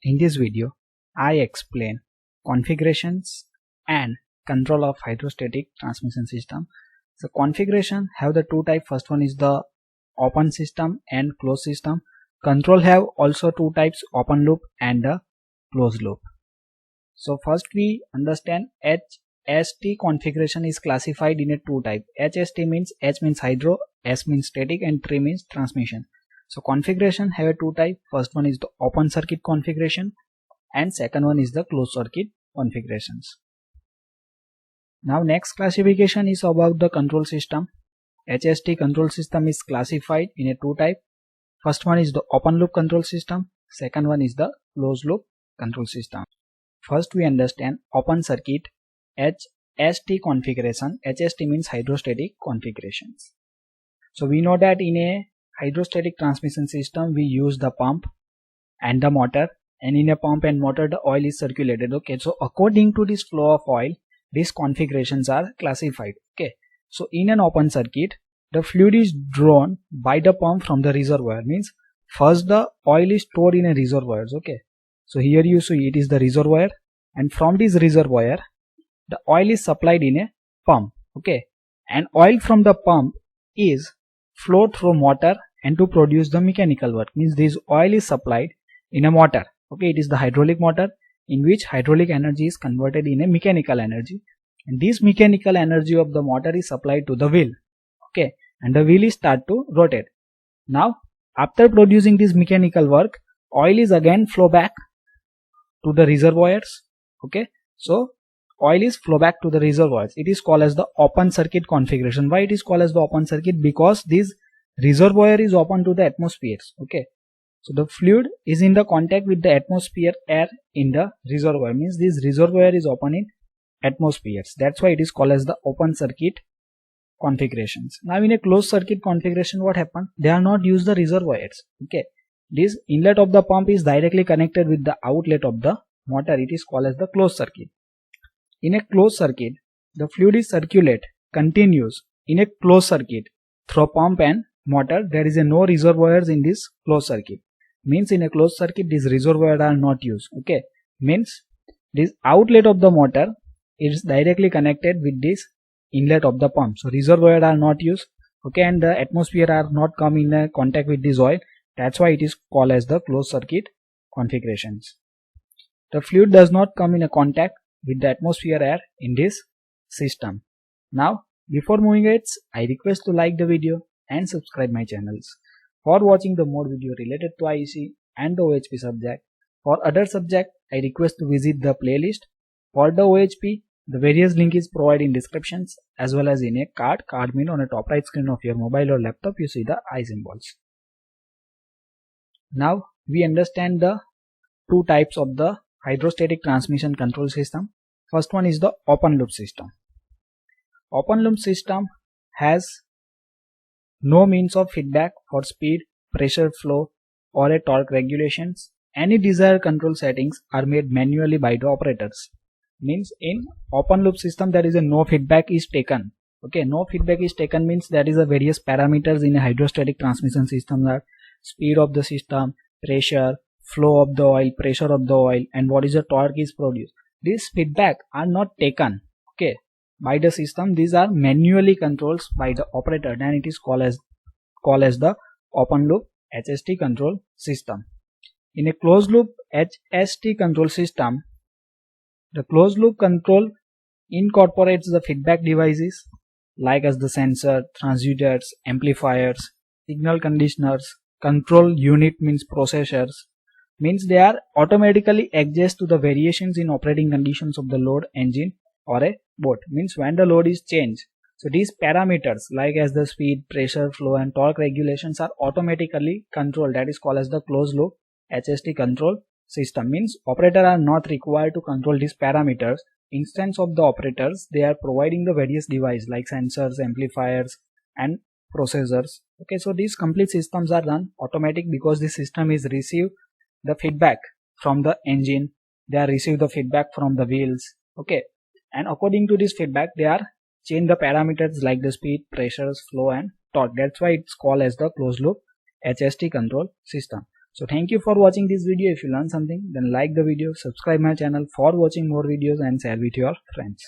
In this video, I explain configurations and control of hydrostatic transmission system. So configuration have the two types. First one is the open system and closed system. Control have also two types, open loop and the closed loop. So first we understand HST configuration is classified in a two type. HST means H means hydro, S means static and T means transmission. So configuration have a two type. First one is the open circuit configuration and second one is the closed circuit configurations. Now next classification is about the control system. HST control system is classified in a two type. First one is the open loop control system. Second one is the closed loop control system. First we understand open circuit HST configuration. HST means hydrostatic configurations. So we know that in a hydrostatic transmission system we use the pump and the motor, and in a pump and motor the oil is circulated. Okay, so according to this flow of oil these configurations are classified. Okay, so in an open circuit the fluid is drawn by the pump from the reservoir. Means first the oil is stored in a reservoirs. Okay, so here you see it is the reservoir, and from this reservoir the oil is supplied in a pump. Okay, and oil from the pump is flowed through motor and to produce the mechanical work. Means this oil is supplied in a motor. Okay, it is the hydraulic motor in which hydraulic energy is converted in a mechanical energy, and this mechanical energy of the motor is supplied to the wheel. Okay, and the wheel is start to rotate. Now after producing this mechanical work, oil is again flow back to the reservoirs. Okay, so oil is flow back to the reservoirs. It is called as the open circuit configuration. Why it is called as the open circuit? Because this reservoir is open to the atmospheres. Okay, so the fluid is in the contact with the atmosphere air in the reservoir. Means this reservoir is open in atmospheres. That's why it is called as the open circuit configurations. Now in a closed circuit configuration, what happened? They are not used the reservoirs. Okay, this inlet of the pump is directly connected with the outlet of the motor. It is called as the closed circuit. In a closed circuit, the fluid is circulate continues in a closed circuit through pump and motor. There is no reservoirs in this closed circuit. Means in a closed circuit these reservoirs are not used. Okay, means this outlet of the motor is directly connected with this inlet of the pump. So reservoirs are not used. Okay, and the atmosphere are not come in a contact with this oil. That's why it is called as the closed circuit configurations. The fluid does not come in a contact with the atmosphere air in this system. Now before moving ahead, I request to like the video and subscribe my channels. For watching the more video related to IEC and the OHP subject. For other subject, I request to visit the playlist. For the OHP, the various link is provided in descriptions as well as in a card. Card mean on the top right screen of your mobile or laptop you see the I symbols. Now we understand the two types of the hydrostatic transmission control system. First one is the open loop system. Open loop system has no means of feedback for speed, pressure flow or a torque regulations. Any desired control settings are made manually by the operators. Means in open loop system there is a no feedback is taken. Okay, no feedback is taken means there is a various parameters in a hydrostatic transmission system, that speed of the system, pressure, flow of the oil, pressure of the oil, and what is the torque is produced. These feedback are not taken, okay, by the system. These are manually controls by the operator, and it is called as the open loop HST control system. In a closed loop HST control system, the closed loop control incorporates the feedback devices like as the sensor, transducers, amplifiers, signal conditioners, control unit means processors. Means they are automatically adjust to the variations in operating conditions of the load, engine or a boat. Means when the load is changed, so these parameters like as the speed, pressure, flow and torque regulations are automatically controlled. That is called as the closed loop HST control system. Means operator are not required to control these parameters. Instead of the operators, they are providing the various devices like sensors, amplifiers and processors. Okay, so these complete systems are run automatic because the system is received the feedback from the engine, they are receive the feedback from the wheels. Okay, and according to this feedback they are change the parameters like the speed, pressures, flow and torque. That's why it's called as the closed loop HST control system. So thank you for watching this video. If you learned something, then like the video, subscribe my channel for watching more videos and share with your friends.